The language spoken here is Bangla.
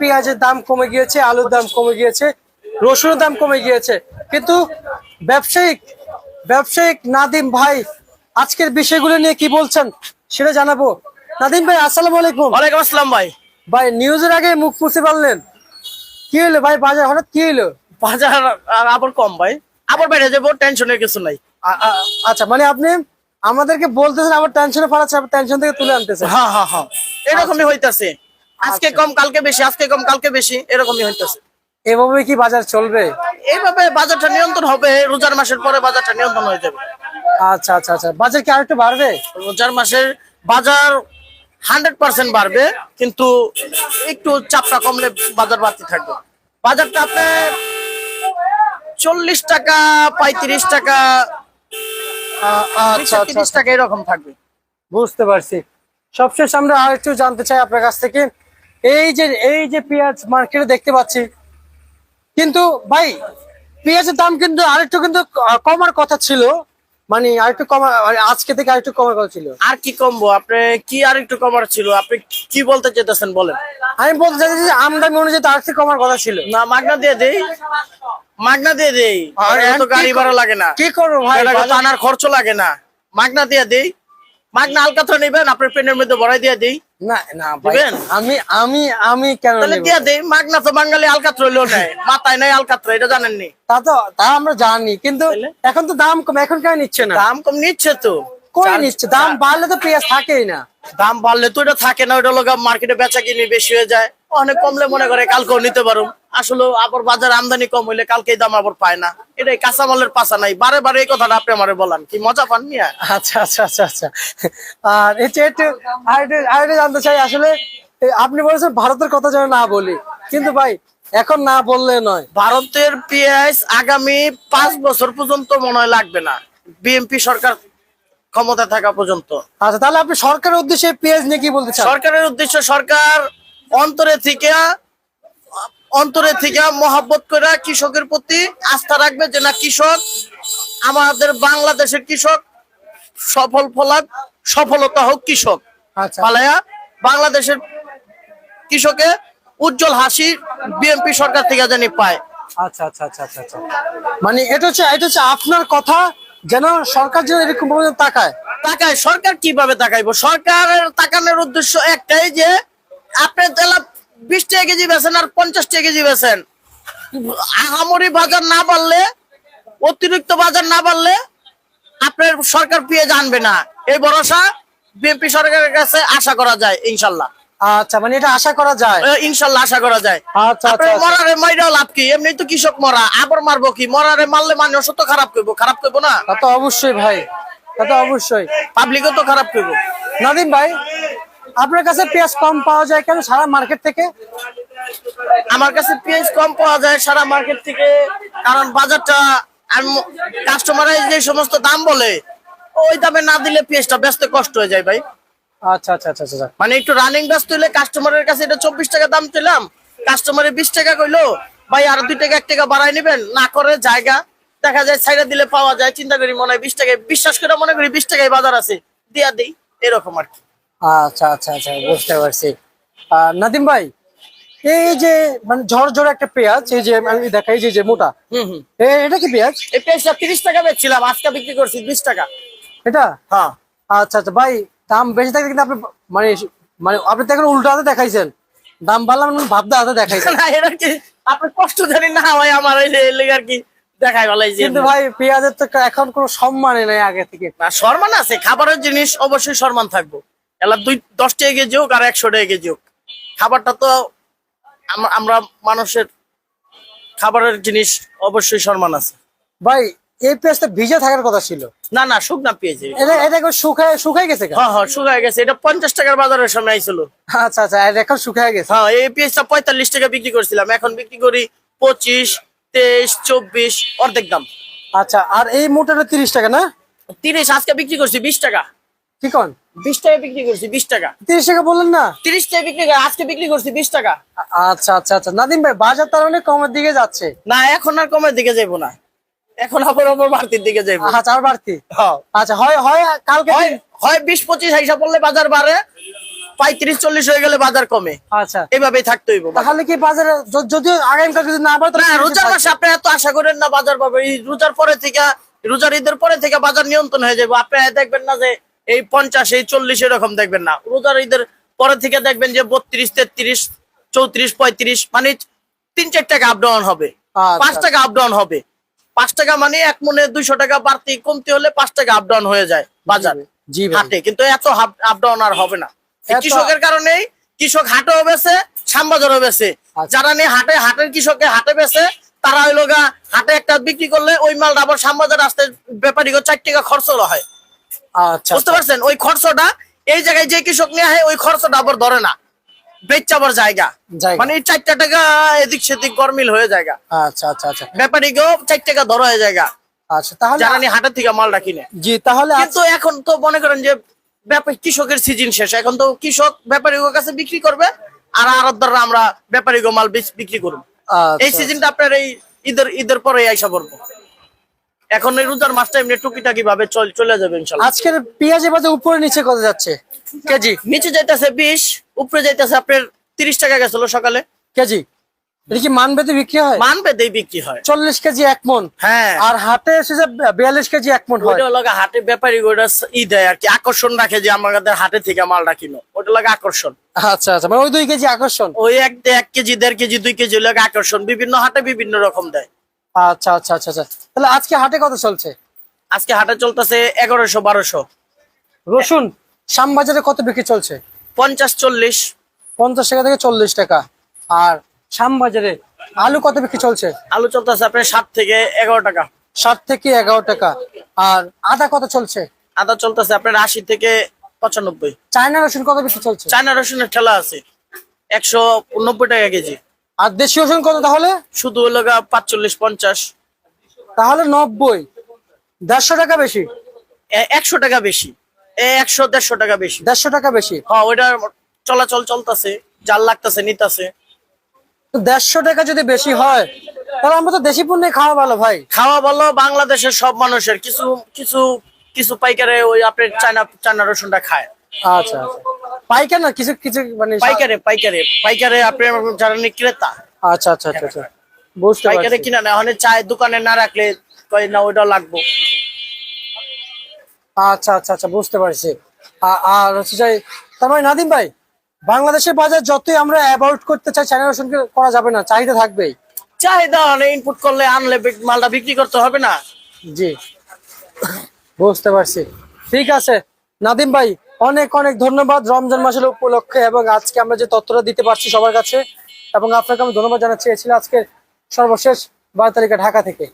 পেঁয়াজের দাম কমে গিয়েছে, আলুর দাম কমে গিয়েছে, রসুনের দাম কমে গিয়েছে, কিন্তু ব্যবসায়িক নাদিম ভাই আজকের বিষয়গুলো নিয়ে কি বলছেন সেটা জানাবো। নাদিম ভাই, আসসালামু আলাইকুম। ওয়ালাইকুম আসসালাম ভাই। ভাই, নিউজের আগে মুখ মুছে পারলেন, কি হলো ভাই? বাজার হঠাৎ কি হলো? বাজার আবার কম ভাই, আবার বেড়ে যাবো, টেনশনের কিছু নাই। আচ্ছা, মানে আপনি আমাদেরকে বলতেছেন আবার টেনশনে পাঠাচ্ছেন, আবার টেনশন থেকে তুলে আনতেছেন। হ্যাঁ হ্যাঁ হ্যাঁ, এরকমই হইতাছে। আজকে কম কালকে বেশি, আজকে কম কালকে বেশি, এরকমই হইতাছে। এভাবে কি বাজার চলবে? এইভাবে বাজারটা নিয়ন্ত্রণ হবে, রোজার মাসের পরে বাজারটা নিয়ন্ত্রণ হয়ে যাবে। আচ্ছা আচ্ছা আচ্ছা, বাজার কি আরেকটু বাড়বে? রোজার মাসের বাজার 100% বাড়বে, কিন্তু একটু চাপটা কমলে বাজার বাড়তি থাকবে। বাজারটা আপনার 40 টাকা 35 টাকা আচ্ছা আচ্ছা 30 টাকা এরকম থাকবে। বুঝতে পারছি। সবশেষ আমরা আর একটু জানতে চাই আপনার কাছ থেকে, এই যে পেঁয়াজ মার্কেটে দেখতে পাচ্ছি, কিন্তু ভাই পেঁয়াজের দাম কিন্তু আরেকটু কিন্তু কমার কথা ছিল, মানে আরেকটু কমা, মানে আজকে থেকে আরেকটু কমার কথা ছিল। আর কি কমবো? আপনি কি আর একটু কমার ছিল? আপনি কি বলতে চাইতেছেন বলেন। আমি বলতে চাইছি যে আমদানি অনুযায়ী তো আরেকটু কমার কথা ছিল। না, মাগনা দিয়ে দেই, মাগনা দিয়ে দেই। আর এত গাড়ি ভাড়া লাগে না, কি করবো ভাই, আনার খরচ লাগে না, মাগনা দিয়ে দেই। মাগনা আলকাতরা নেবেন, আপনার পেনের মধ্যে ভরাই দিয়ে দেই। না না ভাই, দিবেন? আমি আমি আমি কেন তাহলে নেব? দিয়ে দেই। মাগনা তো বাঙালি আলকাতরা হইলেও নেয়, মাথায় নাই আলকাতরা, এটা জানেননি? তা আমরা জানি, কিন্তু তাহলে? এখন তো দাম কম, এখন কেন নিচ্ছে না? দাম কম নিচ্ছে তো, কই নিচ্ছে? দাম বাড়লে তো পেঁয়াজ থাকেই না। দাম বাড়লে তো এটা থাকে না, ওটা লোক মার্কেটে বেচা কিনি বেশি হয়ে যায়। অনেক কমলে মনে করে কালকেও নিতে পারো, আসলে আবার বাজার আমদানি কম হইলে কালকেই দাম আবার পায় না। এটাই কাঁচামালের পাশা নাই। বারে বারে এই কথাটা আপনি আমারে বলান, কি মজা পান মিয়া? আচ্ছা আচ্ছা আচ্ছা আচ্ছা। আর আরেকটু জানতে চাই, আসলে আপনি বলেছেন ভারতের কথা যেন না বলি, কিন্তু ভাই এখন না বললে নয়। ভারতের পেঁয়াজ আগামী 5 বছর পর্যন্ত মনে হয় লাগবে না, বিএনপি সরকার ক্ষমতা থাকা পর্যন্ত। আচ্ছা, তাহলে আপনি সরকারের উদ্দেশ্যে পেঁয়াজ নিয়ে কি বলতে চান? সরকারের উদ্দেশ্য, সরকার অন্তরে থেকে মহাব্বত করে কৃষকের প্রতি আস্থা রাখবে, যে না, কৃষক, আমাদের বাংলাদেশের কৃষক সফলতা হোক কৃষক আচ্ছা পালায়া। বাংলাদেশের কৃষকে উজ্জ্বল হাসি বিএনপি সরকার থেকে জানি পায়। আচ্ছা আচ্ছা আচ্ছা আচ্ছা আচ্ছা, মানে এটা হচ্ছে আপনার কথা, যেন সরকার যেন এরকম ভাবে তাকায়। তাকায়? সরকার কিভাবে তাকাইবো? সরকারের তাকানোর উদ্দেশ্য একটাই, যে আপনি তেলা 20 টাকা কেজি বেছেন আর 50 টাকা কেজি বেছেন, আহামরি বাজার না বাড়লে, অতিরিক্ত বাজার না বাড়লে আপনার সরকার পেঁয়াজ আনবে না, এই ভরসা বিএনপি সরকারের কাছে আশা করা যায় ইনশাল্লাহ। আচ্ছা, মানে এটা আশা করা যায়। ইনশাল্লাহ আশা করা যায়। আচ্ছা আচ্ছা আপনার আচ্ছা। মরারে মাইরাও লাভ কি? এমনি তো কৃষক মরা, আবার মারবো কি? মরারে মারলে মানুষ তো খারাপ করবো না? তা তো অবশ্যই ভাই, তা তো অবশ্যই। পাবলিকও তো খারাপ করবো। নাদিম ভাই, আপনার কাছে পেঁয়াজ কম পাওয়া যায় কেন সারা মার্কেট থেকে? আমার কাছে পেঁয়াজ কম পাওয়া যায় সারা মার্কেট থেকে, কারণ বাজারটা কাস্টমার যে সমস্ত দাম বলে, ওই দামে না দিলে পেঁয়াজটা বেচতে কষ্ট হয়ে যায় ভাই। আচ্ছা আচ্ছা আচ্ছা আচ্ছা। মানে একটু রানিং ব্যস্ত হইলে কাস্টমারের কাছে এটা 24 টাকা দাম পেলাম, কাস্টমারের 20 টাকা কইলো, ভাই আর 2 টাকা 1 টাকা বাড়াই নিবেন না, করে জায়গা দেখা যায় ছাইড়া দিলে পাওয়া যায়, চিন্তা করি মনে হয় 20 টাকায়, বিশ্বাস করে মনে করি 20 টাকায় বাজার আছে, দিয়া দেই, এরকম আর কি। আচ্ছা আচ্ছা আচ্ছা, বুঝতে পারছি। নাদিম ভাই, এই যে মানে ঝরঝরে একটা পেঁয়াজ, এই যে আমি দেখাই, যে মোটা, এটা কি পেঁয়াজ? এই পেঁয়াজটা 30 টাকা বেচছিলাম, আজকে বিক্রি করছি 20 টাকা। এটা? হ্যাঁ। আচ্ছা আচ্ছা ভাই, দাম বেশি থাকলে কিন্তু আপনি মানে মানে আপনি তো এখন উল্টো হাতে দেখাইছেন, দাম বাড়লাম ভাবদা হাতে দেখাইছেন। না, এটা কি আপনি কষ্ট জানি না ভাই, আমার এই লেগে আর কি দেখাই ভালাই। কিন্তু ভাই পেঁয়াজের তো এখন কোনো সম্মানই নাই আগে থেকে। না, সম্মান আছে, খাবারের জিনিস অবশ্যই সম্মান থাকবো। এলা 10 টাকা কেজি হোক আর 100 টাকা কেজি হোক, খাবারটা তো আমরা মানুষের, খাবারের জিনিস অবশ্যই সম্মান আছে। ভাই এই পেঁয়াজটা ভিজে থাকার কথা ছিল। না না, শুকনা পেঁয়াজ। এটা এখন শুকায় গেছে কেন? হ্যাঁ হ্যাঁ, শুকায় গেছে। এটা 50 টাকার বাজারের সময় আইছিল। আচ্ছা আচ্ছা, এখন শুকায় গেছে। হ্যাঁ, এই পেঁয়াজটা 45 টাকা বিক্রি করছিলাম, এখন বিক্রি করি 25, 23, 24, অর্ধেক দাম। আচ্ছা, আর এই মোটাটা 30 টাকা না? 30, আজকে বিক্রি করছি 20 টাকা। কি কোন? 20 টাকা বিক্রি করছি, 20 টাকা। 30 টাকা বললেন না? 30 টাকা বিক্রি করে আজকে বিক্রি করছি 20 টাকা। আচ্ছা আচ্ছা আচ্ছা, নাদিম ভাই বাজার তার অনেক কমের দিকে যাচ্ছে। না, এখন আর কমের দিকে যাইবো না, এখন আবার বাড়তির দিকে যাইবো। আচ্ছা, আর বাড়তি? হ্যাঁ। আচ্ছা, হয় কালকে হয় 20-25 হিসাব করলে বাজার বাড়ে, 35-40 হয়ে গেলে বাজার কমে, আচ্ছা, এইভাবেই থাকতে হইব। তাহলে কি বাজারে যদিও আগামীকাল যদি না পারে না, রোজার মাসে আপনি এত আশা করেন না বাজার পাবে। এই রোজার পরে থেকে, রোজার ঈদের পরে থেকে বাজার নিয়ন্ত্রণ হয়ে যাবে। আপনি দেখবেন না যে এই 50, এই 40 এরকম দেখবেন না। রোজার ঈদের পরে থেকে দেখবেন যে 32, 33, 34, 35, মানে 3-4 টাকা আপ ডাউন হবে, 5 টাকা আপ ডাউন হবে। 5 টাকা মানে 1 মনে 200 টাকা বাড়তি কমতে হলে 5 টাকা আপ ডাউন হয়ে যায় বাজারে, জি ভাই। হাটে কিন্তু এত আপ ডাউন আর হবে না। এই এত- কৃষকের কারণেই কৃষক হাটেও বেছে, শ্যামবাজারও বেছে। আচ্ছা। যারা নিয়ে হাটের কৃষকে হাটে বেছে, তারা হইলো গা হাটে একটা বিক্রি করলে ওই মাল আবার শ্যামবাজার আসতে ব্যাপারী 4 টাকা খরচ হয়। আচ্ছা, বুঝতে পারছেন? ওই খরচটা এই জায়গায় যে কৃষক নিয়ে আসে ওই খরচটা আবার ধরে না, বেচাবার জায়গা, মানে 4 টাকা এদিক সেদিক গরমিল হয়ে জায়গা। আচ্ছা, আচ্ছা, আচ্ছা, ব্যাপারী 4 টাকা ধরা হয়ে জায়গা, আচ্ছা। তাহলে যারা নিয়ে হাটের থেকে মালটা কিনে। জি, তাহলে কিন্তু এখন তো মনে করেন যে কৃষকের সিজন শেষ, এখন তো কৃষক ব্যাপারীর কাছে বিক্রি করবে, আর আড়তদাররা আমরা ব্যাপারী মাল বিক্রি করবো। এই আচ্ছা, সিজনটা আপনার এই ঈদের পরে আইসা পড়বো। এখন এই রোজার মাসটা এমনি টুকিটাকি ভাবে চলে যাবে ইনশাল্লাহ। আজকের পেঁয়াজের বাজার উপরে নিচে কত যাচ্ছে কেজি? নিচে যাইতেছে 20, উপরে যাইতেছে আপনার 30 টাকা গেছিল সকালে কেজি। এটা কি মান বেঁধে বিক্রি হয়? মান বেঁধেই বিক্রি হয়। 40 কেজি 1 মন, হ্যাঁ, আর হাটে এসে যে 42 কেজি 1 মন হয়। ওইটা লাগে হাটে ব্যাপারী ওইটা ই দেয় আর কি, আকর্ষণ রাখে যে আমাদের হাটে থেকে মালটা কিনো, ওটা লাগে আকর্ষণ। আচ্ছা, আচ্ছা, মানে ওই 2 কেজি আকর্ষণ। ওই 1 কেজি 1.5 কেজি 2 কেজি লাগে আকর্ষণ, বিভিন্ন হাটে বিভিন্ন রকম দেয়। আচ্ছা, আচ্ছা, আচ্ছা, আচ্ছা। তাহলে আজকে হাটে কত চলছে? আজকে হাটে চলতেছে 1100-1200। রসুন শ্যামবাজারে কত বিক্রি চলছে? 50-40। 50 টাকা থেকে 40 টাকা। আর শ্যামবাজারে আলু কত বিক্রি চলছে? আলু চলতেছে আপনার 7 থেকে 11 টাকা। 7 থেকে 11 টাকা। আর আদা কত চলছে? আদা চলতেছে আপনার 80 থেকে 95। চায়না রসুন কত বিক্রি চলছে? চায়না রসুনের ঠেলা আছে 190 টাকা কেজি। আর দেশি রসুন কত তাহলে? শুধু হলো 45-50। তাহলে 90, 150 টাকা বেশি। 100 টাকা বেশি, 100-150 টাকা বেশি। 150 টাকা বেশি। হ্যাঁ, ওইটা চলাচল চলতেছে, জাল লাগতেছে, নিতেছে। তো 150 টাকা যদি বেশি হয়, তাহলে আমরা তো দেশি পণ্য খাওয়া ভালো ভাই। খাওয়া ভালো বাংলাদেশের সব মানুষের, কিছু কিছু কিছু পাইকারে ওই আপনার চায়না রসুনটা খায়। আচ্ছা, আচ্ছা। পাইকার না, কিছু কিছু মানে পাইকারে আপনার যারা ক্রেতা, আচ্ছা, আচ্ছা, আচ্ছা, আচ্ছা, বুঝতে পাইকারে পারছি। কিনা না, ওখানে চায় দোকানে না রাখলে কয় না ওইটা লাগবো। আচ্ছা, আচ্ছা, আচ্ছা, বুঝতে পারছি। আর হচ্ছে যে, তার মানে নাদিম ভাই, বাংলাদেশের বাজার যতই আমরা অ্যাভয়েড করতে চাই, চায়না রসুনকে করা যাবে না, চাহিদা থাকবেই। চাহিদা ইনপুট করলে আনলে মালটা বিক্রি করতে হবে না। জি, বুঝতে পারছি। ঠিক আছে নাদিম ভাই, অনেক অনেক ধন্যবাদ রমজান মাসের উপলক্ষে, এবং আজকে আমরা যে তথ্যটা দিতে পারছি সবার কাছে, এবং আপনাকে আমি ধন্যবাদ জানাচ্ছি। এ ছিল আজকে সর্বশেষ 12 তারিখে ঢাকা থেকে।